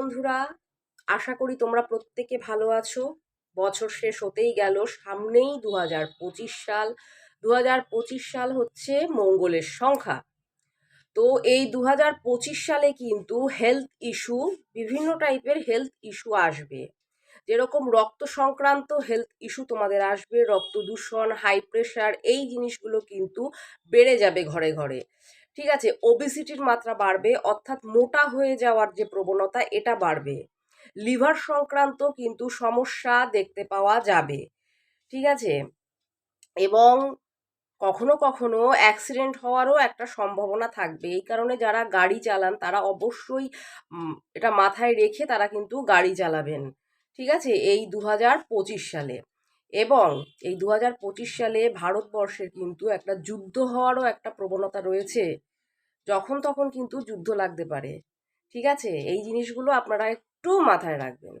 বন্ধুরা, আশা করি তোমরা প্রত্যেকে ভালো আছো। বছর শেষ হতেই গেল, সামনেই 2025 সাল। 2025 সাল হচ্ছে মঙ্গলের সংখ্যা। তো এই 2025 সালে কিন্তু হেলথ ইস্যু, বিভিন্ন টাইপের হেলথ ইস্যু আসবে। যেরকম রক্ত সংক্রান্ত হেলথ ইস্যু তোমাদের আসবে, রক্ত দূষণ, হাই প্রেশার, এই জিনিসগুলো কিন্তু বেড়ে যাবে ঘরে ঘরে। ঠিক আছে, ওবেসিটির মাত্রা বাড়বে, অর্থাৎ মোটা হয়ে যাওয়ার যে প্রবণতা এটা বাড়বে। লিভার সংক্রান্ত কিন্তু সমস্যা দেখতে পাওয়া যাবে। ঠিক আছে, এবং কখনো কখনো অ্যাক্সিডেন্ট হওয়ারও একটা সম্ভাবনা থাকবে। এই কারণে যারা গাড়ি চালান তারা অবশ্যই এটা মাথায় রেখে তারা কিন্তু গাড়ি চালাবেন। ঠিক আছে, এই 2025 সালে। এবং এই 2025 সালে ভারতবর্ষের কিন্তু একটা যুদ্ধ হওয়ারও একটা প্রবণতা রয়েছে। যখন তখন কিন্তু যুদ্ধ লাগতে পারে। ঠিক আছে, এই জিনিসগুলো আপনারা একটু মাথায় রাখবেন।